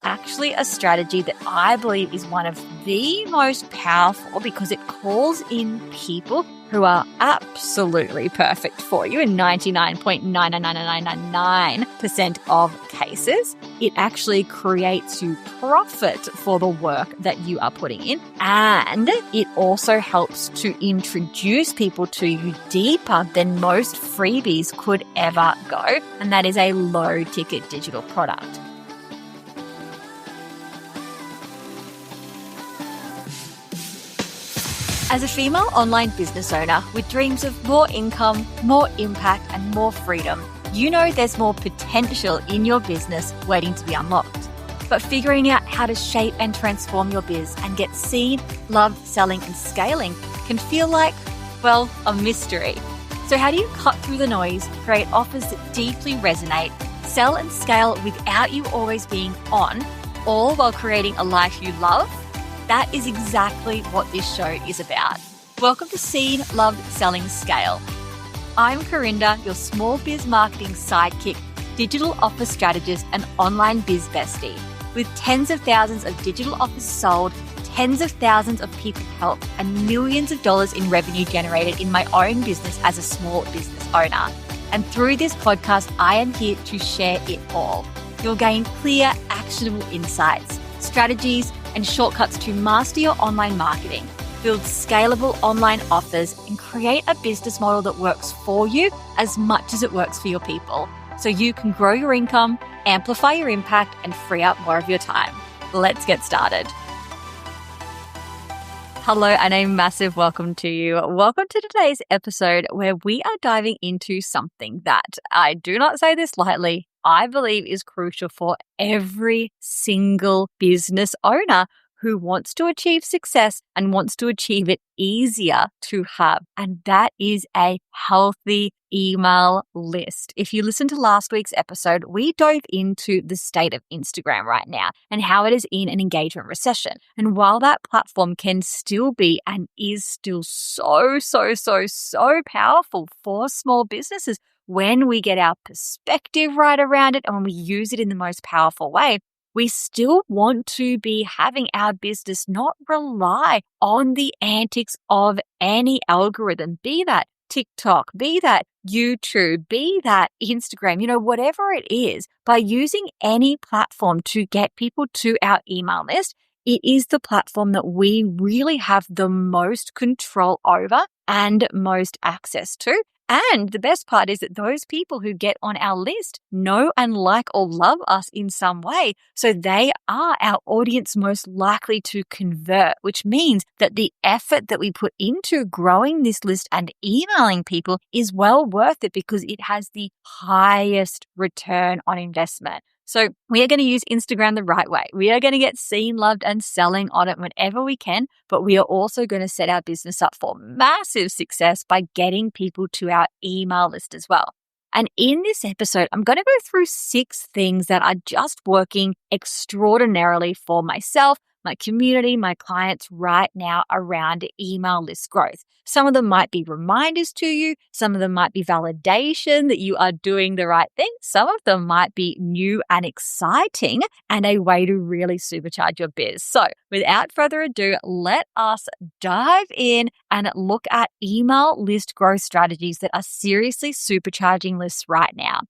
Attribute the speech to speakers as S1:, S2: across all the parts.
S1: actually a strategy that I believe is one of the most powerful because it calls in people who are absolutely perfect for you in 99.99999% of cases. It actually creates you profit for the work that you are putting in. And it also helps to introduce people to you deeper than most freebies could ever go. And that is a low ticket digital product. As a female online business owner with dreams of more income, more impact, and more freedom, you know there's more potential in your business waiting to be unlocked. But figuring out how to shape and transform your biz and get seen, loved, selling, and scaling can feel like, well, a mystery. So how do you cut through the noise, create offers that deeply resonate, sell and scale without you always being on, all while creating a life you love? That is exactly what this show is about. Welcome to Seen, Loved, Selling, Scale. I'm Corinda, your small biz marketing sidekick, digital office strategist, and online biz bestie. With tens of thousands of digital offers sold, tens of thousands of people helped, and millions of dollars in revenue generated in my own business as a small business owner. And through this podcast, I am here to share it all. You'll gain clear, actionable insights, strategies, and shortcuts to master your online marketing, build scalable online offers, and create a business model that works for you as much as it works for your people, so you can grow your income, amplify your impact, and free up more of your time. Let's get started. Hello, and a massive welcome to you. Welcome to today's episode where we are diving into something that, I do not say this lightly, I believe is crucial for every single business owner who wants to achieve success and wants to achieve it easier to have. And that is a healthy email list. If you listened to last week's episode, we dove into the state of Instagram right now and how it is in an engagement recession. And while that platform can still be and is still so powerful for small businesses, when we get our perspective right around it and when we use it in the most powerful way, we still want to be having our business not rely on the antics of any algorithm, be that TikTok, be that YouTube, be that Instagram, whatever it is. By using any platform to get people to our email list, it is the platform that we really have the most control over and most access to. And the best part is that those people who get on our list know and like or love us in some way. So they are our audience most likely to convert, which means that the effort that we put into growing this list and emailing people is well worth it because it has the highest return on investment. So we are going to use Instagram the right way. We are going to get seen, loved, and selling on it whenever we can, but we are also going to set our business up for massive success by getting people to our email list as well. And in this episode, I'm going to go through 6 things that are just working extraordinarily for myself, my community, my clients right now around email list growth. Some of them might be reminders to you. Some of them might be validation that you are doing the right thing. Some of them might be new and exciting and a way to really supercharge your biz. So without further ado, let us dive in and look at email list growth strategies that are seriously supercharging lists right now.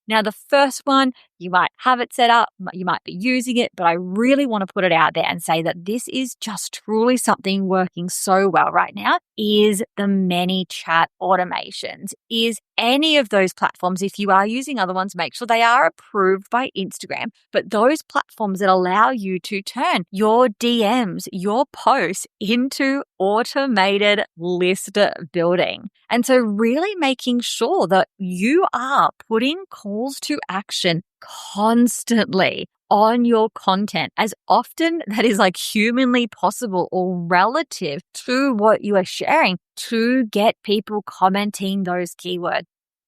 S1: Now, the first one, you might have it set up, you might be using it, but I really want to put it out there and say that this is just truly something working so well right now, is the ManyChat automations. Is any of those platforms, if you are using other ones, make sure they are approved by Instagram, but those platforms that allow you to turn your DMs, your posts into automated list building. And so really making sure that you are putting calls to action constantly on your content as often that is like humanly possible or relative to what you are sharing to get people commenting those keywords.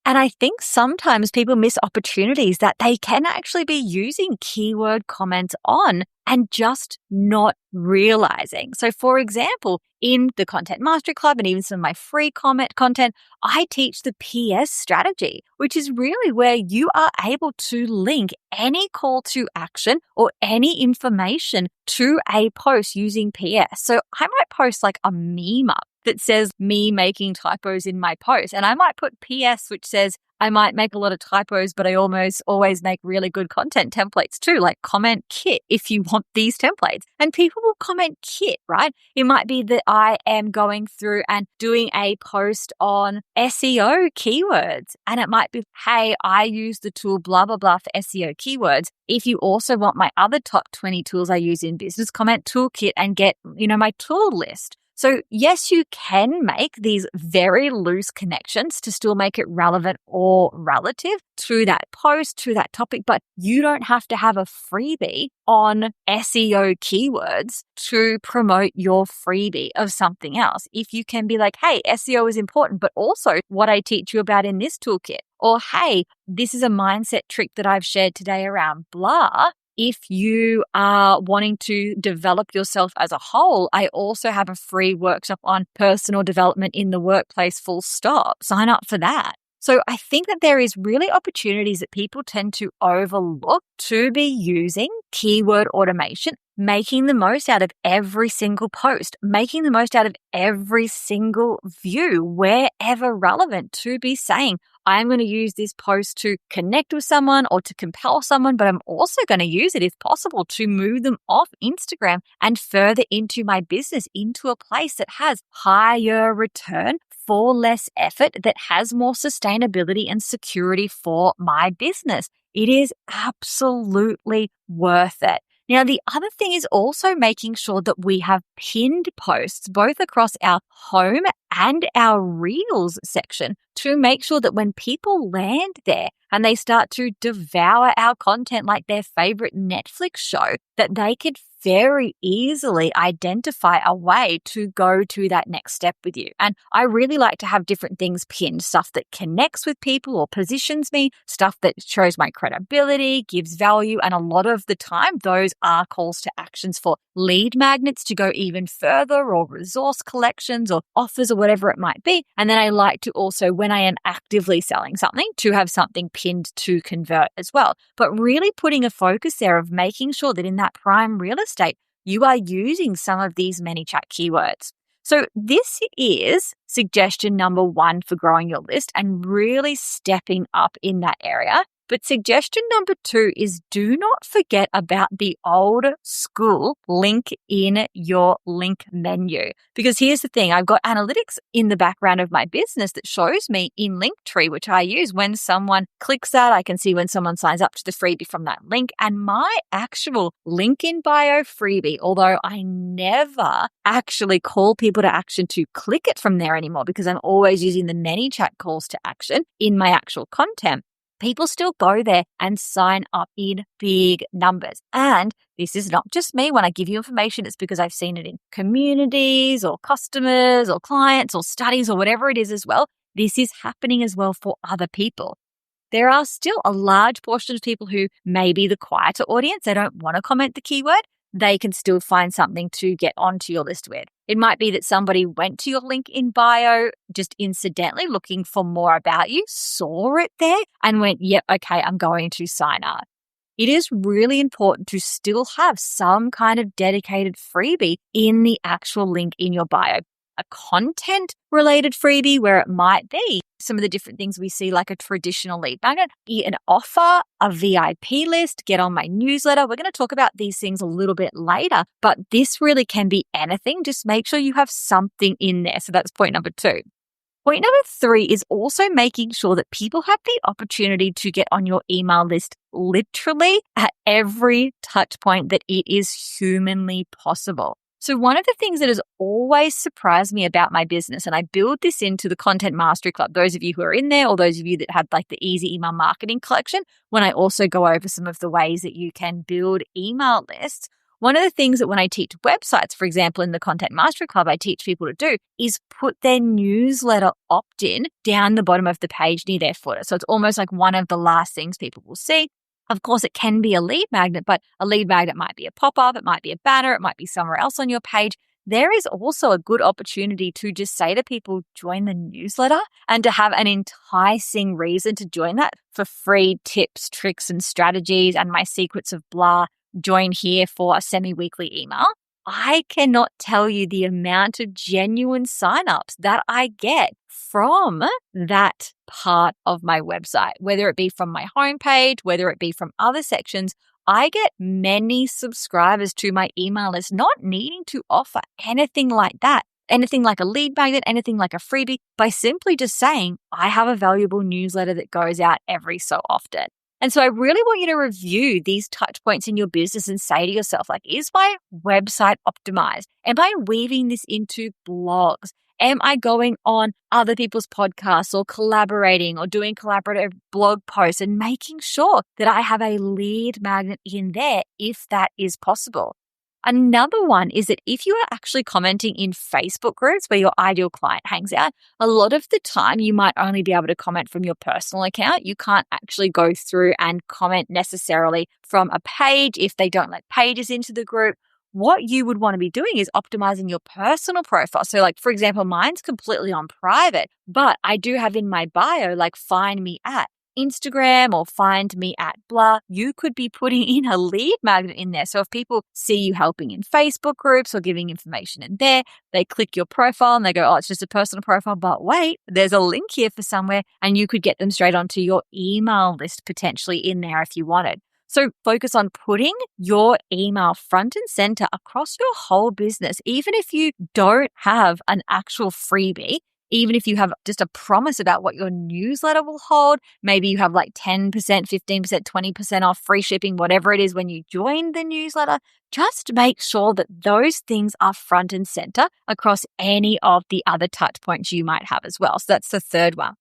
S1: And I think sometimes people miss opportunities that they can actually be using keyword comments on and just not realizing. So for example, in the Content Mastery Club and even some of my free content, I teach the PS strategy, which is really where you are able to link any call to action or any information to a post using PS. So I might post like a meme up that says me making typos in my post. And I might put PS, which says I might make a lot of typos, but I almost always make really good content templates too, like comment kit if you want these templates. And people will comment kit, right? It might be that I am going through and doing a post on SEO keywords. And it might be, hey, I use the tool blah, blah, blah for SEO keywords. If you also want my other top 20 tools I use in business, comment toolkit and get, my tool list. So yes, you can make these very loose connections to still make it relevant or relative to that post, to that topic, but you don't have to have a freebie on SEO keywords to promote your freebie of something else. If you can be like, hey, SEO is important, but also what I teach you about in this toolkit, or hey, this is a mindset trick that I've shared today around blah. If you are wanting to develop yourself as a whole, I also have a free workshop on personal development in the workplace, full stop. Sign up for that. So I think that there is really opportunities that people tend to overlook to be using keyword automation, making the most out of every single post, making the most out of every single view, wherever relevant, to be saying, I'm going to use this post to connect with someone or to compel someone, but I'm also going to use it, if possible, to move them off Instagram and further into my business, into a place that has higher return for less effort, that has more sustainability and security for my business. It is absolutely worth it. Now, the other thing is also making sure that we have pinned posts both across our home and our reels section to make sure that when people land there and they start to devour our content like their favorite Netflix show, that they could very easily identify a way to go to that next step with you. And I really like to have different things pinned, stuff that connects with people or positions me, stuff that shows my credibility, gives value. And a lot of the time, those are calls to actions for lead magnets to go even further, or resource collections or offers or whatever it might be. And then I like to also, when I am actively selling something, to have something pinned to convert as well. But really putting a focus there of making sure that in that prime real estate, you are using some of these ManyChat keywords. So this is suggestion number 1 for growing your list and really stepping up in that area. But suggestion number 2 is do not forget about the old school link in your link menu. Because here's the thing, I've got analytics in the background of my business that shows me in Linktree, which I use when someone clicks that. I can see when someone signs up to the freebie from that link, and my actual link in bio freebie, although I never actually call people to action to click it from there anymore because I'm always using the ManyChat calls to action in my actual content. People still go there and sign up in big numbers. And this is not just me. When I give you information, it's because I've seen it in communities or customers or clients or studies or whatever it is as well. This is happening as well for other people. There are still a large portion of people who may be the quieter audience. They don't want to comment the keyword. They can still find something to get onto your list with. It might be that somebody went to your link in bio just incidentally looking for more about you, saw it there and went, yep, okay, I'm going to sign up. It is really important to still have some kind of dedicated freebie in the actual link in your bio. A content-related freebie where it might be some of the different things we see, like a traditional lead magnet, an offer, a VIP list, get on my newsletter. We're going to talk about these things a little bit later, but this really can be anything. Just make sure you have something in there. So that's point number 2. Point number 3 is also making sure that people have the opportunity to get on your email list literally at every touch point that it is humanly possible. So one of the things that has always surprised me about my business, and I build this into the Content Mastery Club, those of you who are in there or those of you that have like the easy email marketing collection, when I also go over some of the ways that you can build email lists, One of the things that when I teach websites, for example, in the Content Mastery Club, I teach people to do is put their newsletter opt-in down the bottom of the page near their footer. So it's almost like one of the last things people will see. Of course, it can be a lead magnet, but a lead magnet might be a pop-up, it might be a banner, it might be somewhere else on your page. There is also a good opportunity to just say to people, join the newsletter, and to have an enticing reason to join that for free tips, tricks, and strategies, and my secrets of blah. Join here for a semi-weekly email. I cannot tell you the amount of genuine signups that I get from that part of my website, whether it be from my homepage, whether it be from other sections. I get many subscribers to my email list not needing to offer anything like that, anything like a lead magnet, anything like a freebie, by simply just saying, I have a valuable newsletter that goes out every so often. And so I really want you to review these touch points in your business and say to yourself, like, is my website optimized? Am I weaving this into blogs? Am I going on other people's podcasts or collaborating or doing collaborative blog posts and making sure that I have a lead magnet in there if that is possible? Another one is that if you are actually commenting in Facebook groups where your ideal client hangs out, a lot of the time you might only be able to comment from your personal account. You can't actually go through and comment necessarily from a page if they don't let pages into the group. What you would want to be doing is optimizing your personal profile. So like, for example, mine's completely on private, but I do have in my bio, like, find me at Instagram or find me at blah. You could be putting in a lead magnet in there. So if people see you helping in Facebook groups or giving information in there, they click your profile and they go, oh, it's just a personal profile. But wait, there's a link here for somewhere, and you could get them straight onto your email list potentially in there if you wanted. So focus on putting your email front and center across your whole business. Even if you don't have an actual freebie, even if you have just a promise about what your newsletter will hold, maybe you have like 10%, 15%, 20% off, free shipping, whatever it is when you join the newsletter, just make sure that those things are front and center across any of the other touch points you might have as well. So that's the third one.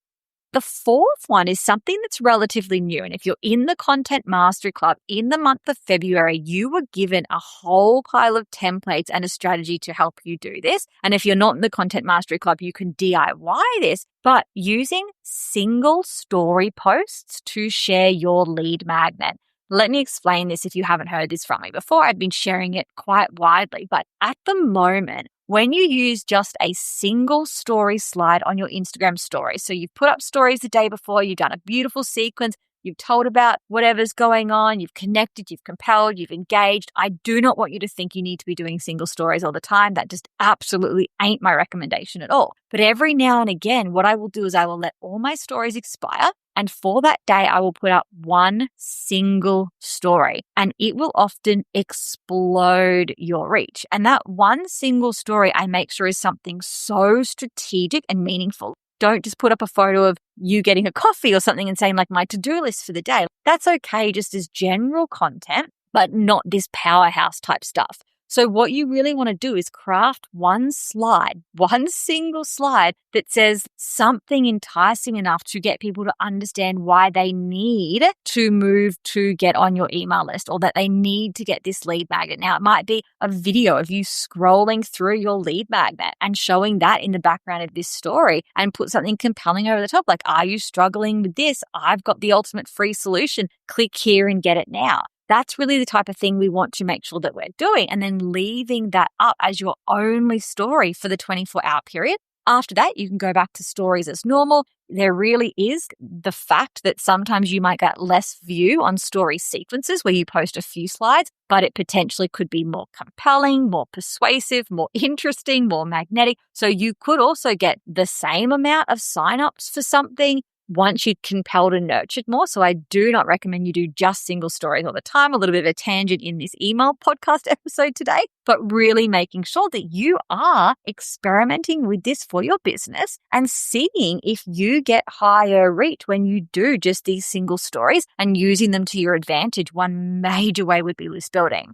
S1: The fourth one is something that's relatively new. And if you're in the Content Mastery Club in the month of February, you were given a whole pile of templates and a strategy to help you do this. And if you're not in the Content Mastery Club, you can DIY this, but using single story posts to share your lead magnet. Let me explain this if you haven't heard this from me before. I've been sharing it quite widely, but at the moment, when you use just a single story slide on your Instagram story, so you've put up stories the day before, you've done a beautiful sequence, you've told about whatever's going on, you've connected, you've compelled, you've engaged. I do not want you to think you need to be doing single stories all the time. That just absolutely ain't my recommendation at all. But every now and again, what I will do is I will let all my stories expire. And for that day, I will put up one single story, and it will often explode your reach. And that one single story, I make sure is something so strategic and meaningful. Don't just put up a photo of you getting a coffee or something and saying like my to-do list for the day. That's okay just as general content, but not this powerhouse type stuff. So what you really want to do is craft one slide, one single slide that says something enticing enough to get people to understand why they need to move to get on your email list, or that they need to get this lead magnet. Now, it might be a video of you scrolling through your lead magnet and showing that in the background of this story, and put something compelling over the top. Like, are you struggling with this? I've got the ultimate free solution. Click here and get it now. That's really the type of thing we want to make sure that we're doing, and then leaving that up as your only story for the 24-hour period. After that, you can go back to stories as normal. There really is the fact that sometimes you might get less view on story sequences where you post a few slides, but it potentially could be more compelling, more persuasive, more interesting, more magnetic. So you could also get the same amount of signups for something once you'd compelled and nurtured more. So I do not recommend you do just single stories all the time. A little bit of a tangent in this email podcast episode today, but really making sure that you are experimenting with this for your business and seeing if you get higher reach when you do just these single stories and using them to your advantage. One major way would be list building.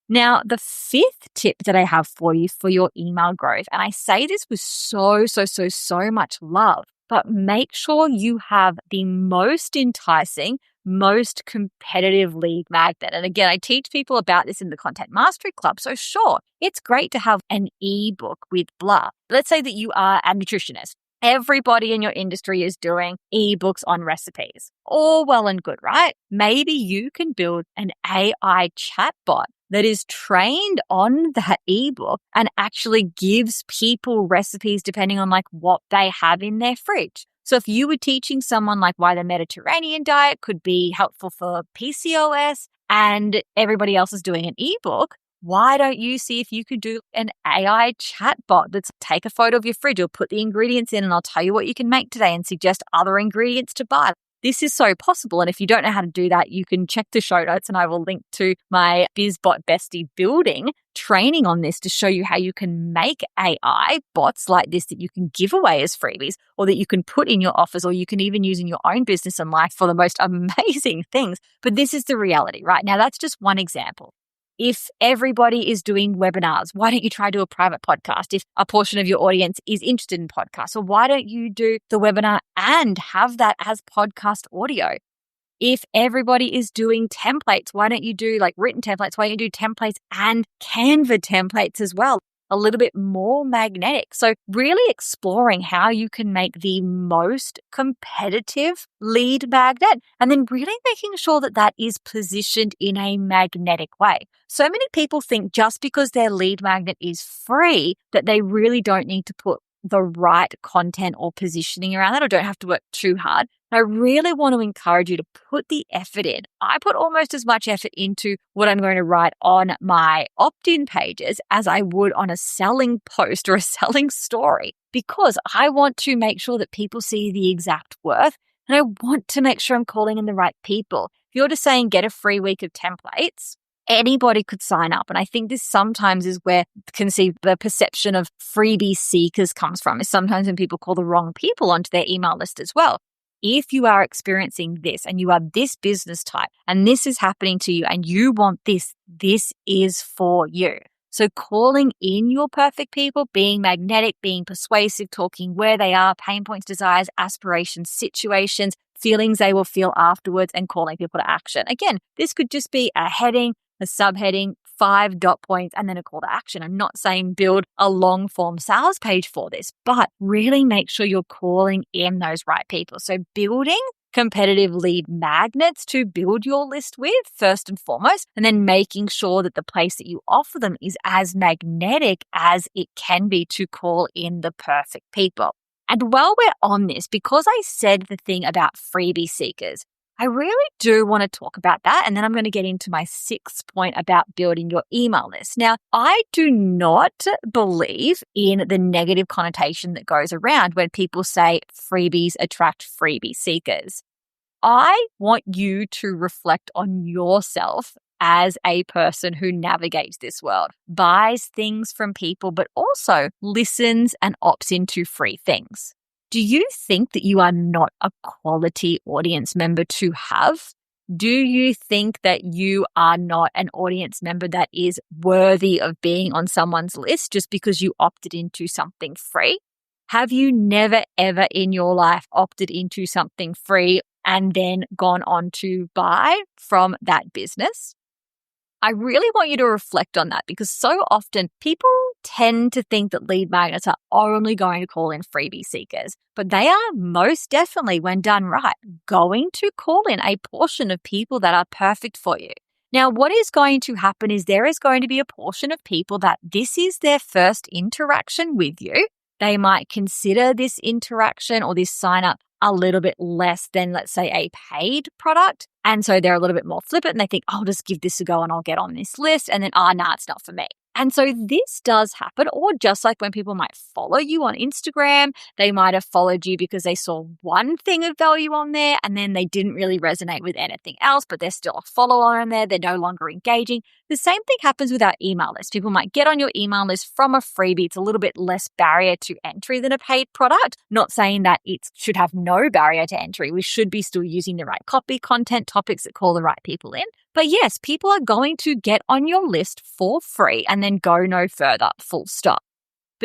S1: Now, the fifth tip that I have for you for your email growth, and I say this with so much love, but make sure you have the most enticing, most competitive lead magnet. And again, I teach people about this in the Content Mastery Club. So sure, it's great to have an ebook with blah. Let's say that you are a nutritionist. Everybody in your industry is doing ebooks on recipes. All well and good, right? Maybe you can build an AI chatbot that is trained on that ebook and actually gives people recipes depending on like what they have in their fridge. So if you were teaching someone like why the Mediterranean diet could be helpful for PCOS and everybody else is doing an ebook, why don't you see if you could do an AI chatbot that's take a photo of your fridge or put the ingredients in and I'll tell you what you can make today and suggest other ingredients to buy. This is so possible. And if you don't know how to do that, you can check the show notes and I will link to my BizBot Bestie building training on this to show you how you can make AI bots like this that you can give away as freebies or that you can put in your office or you can even use in your own business and life for the most amazing things. But this is the reality, right? Now, that's just one example. If everybody is doing webinars, why don't you try to do a private podcast? If a portion of your audience is interested in podcasts, or why don't you do the webinar and have that as podcast audio? If everybody is doing templates, why don't you do like written templates? Why don't you do templates and Canva templates as well? A little bit more magnetic. So really exploring how you can make the most competitive lead magnet and then really making sure that that is positioned in a magnetic way. So many people think just because their lead magnet is free that they really don't need to put the right content or positioning around that or don't have to work too hard. I really want to encourage you to put the effort in. I put almost as much effort into what I'm going to write on my opt-in pages as I would on a selling post or a selling story because I want to make sure that people see the exact worth and I want to make sure I'm calling in the right people. If you're just saying get a free week of templates, anybody could sign up. And I think this sometimes is where the perception of freebie seekers comes from, is sometimes when people call the wrong people onto their email list as well. If you are experiencing this and you are this business type and this is happening to you and you want this, this is for you. So calling in your perfect people, being magnetic, being persuasive, talking where they are, pain points, desires, aspirations, situations, feelings they will feel afterwards, and calling people to action. Again, this could just be a heading, a subheading, 5 dot points, and then a call to action. I'm not saying build a long form sales page for this, but really make sure you're calling in those right people. So building competitive lead magnets to build your list with first and foremost, and then making sure that the place that you offer them is as magnetic as it can be to call in the perfect people. And while we're on this, because I said the thing about freebie seekers, I really do want to talk about that. And then I'm going to get into my 6th point about building your email list. Now, I do not believe in the negative connotation that goes around when people say freebies attract freebie seekers. I want you to reflect on yourself as a person who navigates this world, buys things from people, but also listens and opts into free things. Do you think that you are not a quality audience member to have? Do you think that you are not an audience member that is worthy of being on someone's list just because you opted into something free? Have you never, ever in your life opted into something free and then gone on to buy from that business? I really want you to reflect on that because so often people tend to think that lead magnets are only going to call in freebie seekers, but they are most definitely, when done right, going to call in a portion of people that are perfect for you. Now, what is going to happen is there is going to be a portion of people that this is their first interaction with you. They might consider this interaction or this sign up a little bit less than, let's say, a paid product. And so they're a little bit more flippant and they think, I'll just give this a go and I'll get on this list. And then, nah, it's not for me. And so this does happen, or just like when people might follow you on Instagram, they might have followed you because they saw one thing of value on there and then they didn't really resonate with anything else, but they're still a follower on there. They're no longer engaging. The same thing happens with our email list. People might get on your email list from a freebie. It's a little bit less barrier to entry than a paid product. Not saying that it should have no barrier to entry. We should be still using the right copy, content, topics that call the right people in. But yes, people are going to get on your list for free and then go no further, full stop.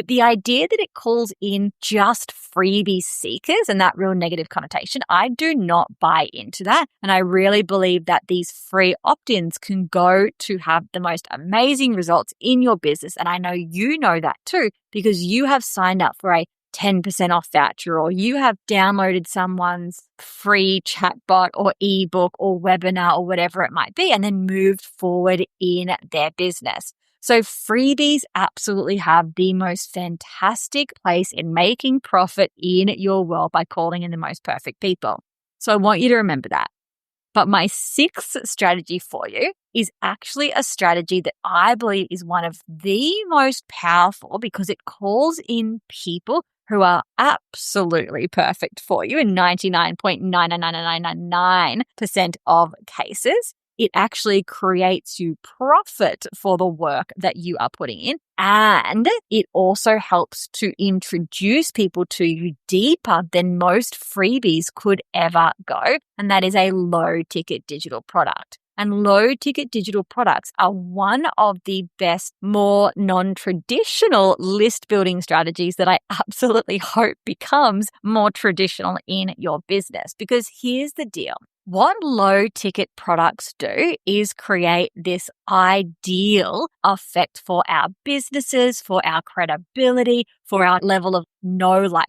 S1: But the idea that it calls in just freebie seekers and that real negative connotation, I do not buy into that. And I really believe that these free opt-ins can go to have the most amazing results in your business. And I know you know that too, because you have signed up for a 10% off voucher, or you have downloaded someone's free chatbot or ebook or webinar or whatever it might be, and then moved forward in their business. So freebies absolutely have the most fantastic place in making profit in your world by calling in the most perfect people. So I want you to remember that. But my sixth strategy for you is actually a strategy that I believe is one of the most powerful because it calls in people who are absolutely perfect for you in 99.99999% of cases. It actually creates you profit for the work that you are putting in. And it also helps to introduce people to you deeper than most freebies could ever go. And that is a low ticket digital product. And low ticket digital products are one of the best, more non-traditional list building strategies that I absolutely hope becomes more traditional in your business. Because here's the deal. What low ticket products do is create this ideal effect for our businesses, for our credibility, for our level of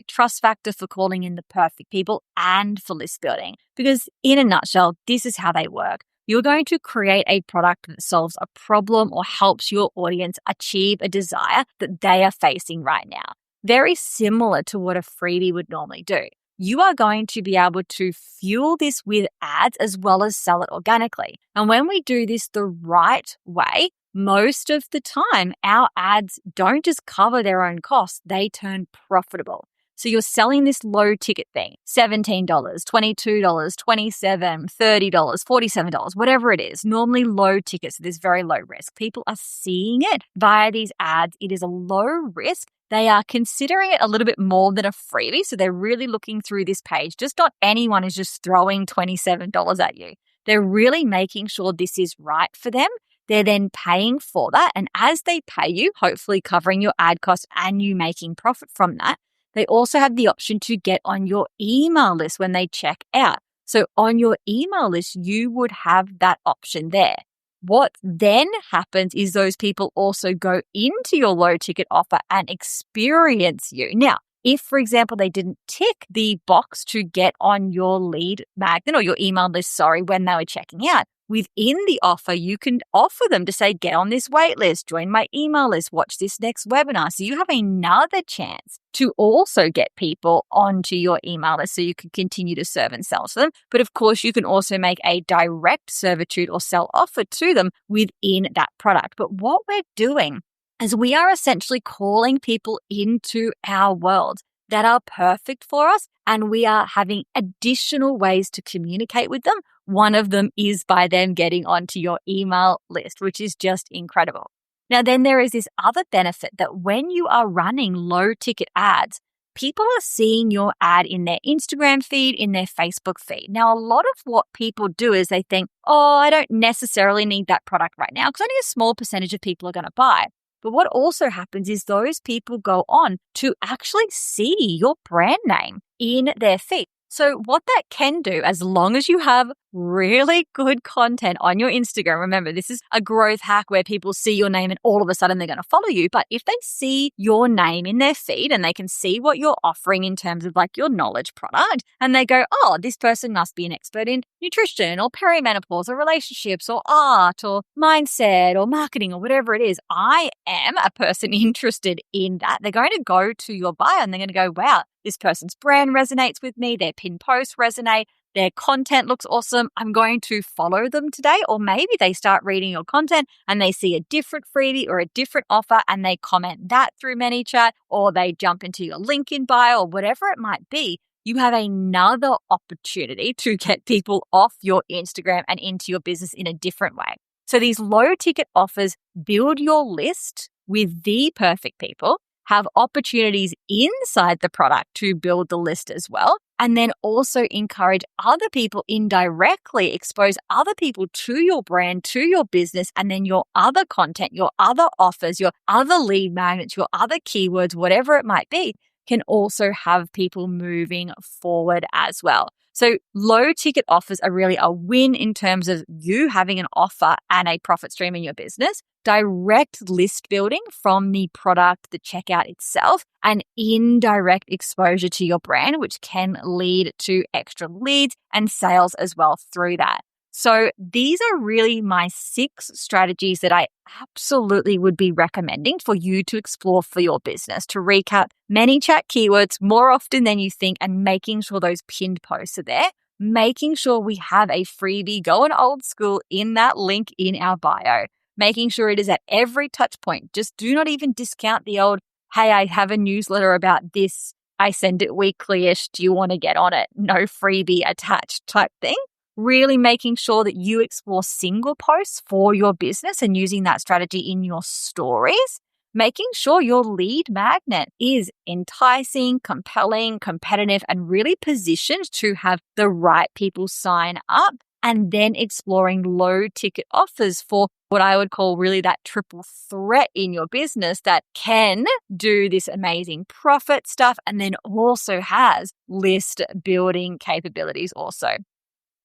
S1: trust factor for calling in the perfect people, and for list building. Because in a nutshell, this is how they work. You're going to create a product that solves a problem or helps your audience achieve a desire that they are facing right now. Very similar to what a freebie would normally do. You are going to be able to fuel this with ads as well as sell it organically. And when we do this the right way, most of the time, our ads don't just cover their own costs, they turn profitable. So you're selling this low ticket thing, $17, $22, $27, $30, $47, whatever it is, normally low tickets, so there's very low risk. People are seeing it via these ads. It is a low risk. They are considering it a little bit more than a freebie. So they're really looking through this page. Just not anyone is just throwing $27 at you. They're really making sure this is right for them. They're then paying for that. And as they pay you, hopefully covering your ad costs and you making profit from that, they also have the option to get on your email list when they check out. So on your email list, you would have that option there. What then happens is those people also go into your low ticket offer and experience you. Now, if, for example, they didn't tick the box to get on your lead magnet or your email list, when they were checking out, within the offer, you can offer them to say, get on this wait list, join my email list, watch this next webinar. So you have another chance to also get people onto your email list so you can continue to serve and sell to them. But of course, you can also make a direct servitude or sell offer to them within that product. But what we're doing is we are essentially calling people into our world that are perfect for us, and we are having additional ways to communicate with them. One of them is by them getting onto your email list, which is just incredible. Now, then there is this other benefit that when you are running low ticket ads, people are seeing your ad in their Instagram feed, in their Facebook feed. Now, a lot of what people do is they think, I don't necessarily need that product right now because only a small percentage of people are going to buy. But what also happens is those people go on to actually see your brand name in their feed. So what that can do, as long as you have really good content on your Instagram, remember, this is a growth hack where people see your name and all of a sudden they're going to follow you. But if they see your name in their feed and they can see what you're offering in terms of your knowledge product, and they go, this person must be an expert in nutrition or perimenopause or relationships or art or mindset or marketing or whatever it is. I am a person interested in that. They're going to go to your bio and they're going to go, wow, this person's brand resonates with me. Their pinned posts resonate. Their content looks awesome. I'm going to follow them today. Or maybe they start reading your content and they see a different freebie or a different offer and they comment that through ManyChat, or they jump into your link in bio or whatever it might be. You have another opportunity to get people off your Instagram and into your business in a different way. So these low ticket offers build your list with the perfect people, have opportunities inside the product to build the list as well. And then also encourage other people indirectly, expose other people to your brand, to your business, and then your other content, your other offers, your other lead magnets, your other keywords, whatever it might be, can also have people moving forward as well. So low ticket offers are really a win in terms of you having an offer and a profit stream in your business, direct list building from the product, the checkout itself, and indirect exposure to your brand, which can lead to extra leads and sales as well through that. So these are really my 6 strategies that I absolutely would be recommending for you to explore for your business. To recap, ManyChat keywords more often than you think, and making sure those pinned posts are there. Making sure we have a freebie going old school in that link in our bio. Making sure it is at every touch point. Just do not even discount the old, hey, I have a newsletter about this. I send it weekly-ish. Do you want to get on it? No freebie attached type thing. Really making sure that you explore single posts for your business and using that strategy in your stories. Making sure your lead magnet is enticing, compelling, competitive, and really positioned to have the right people sign up. And then exploring low ticket offers for what I would call really that triple threat in your business that can do this amazing profit stuff and then also has list building capabilities also.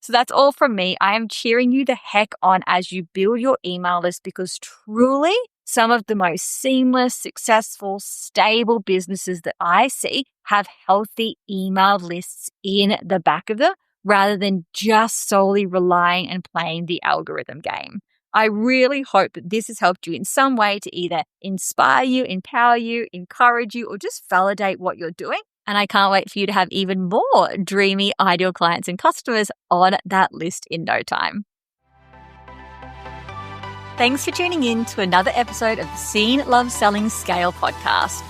S1: So that's all from me. I am cheering you the heck on as you build your email list, because truly some of the most seamless, successful, stable businesses that I see have healthy email lists in the back of them, rather than just solely relying and playing the algorithm game. I really hope that this has helped you in some way to either inspire you, empower you, encourage you, or just validate what you're doing. And I can't wait for you to have even more dreamy, ideal clients and customers on that list in no time. Thanks for tuning in to another episode of the Seen, Love, Selling, Scale podcast.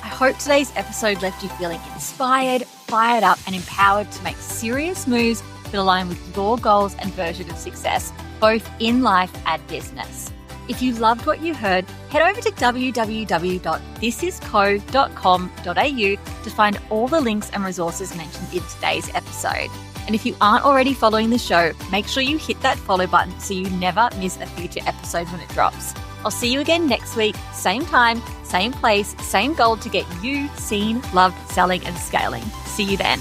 S1: I hope today's episode left you feeling inspired, fired up, and empowered to make serious moves that align with your goals and version of success, both in life and business. If you loved what you heard, head over to www.thisisco.com.au to find all the links and resources mentioned in today's episode. And if you aren't already following the show, make sure you hit that follow button so you never miss a future episode when it drops. I'll see you again next week, same time, same place, same goal to get you seen, loved, selling, and scaling. See you then.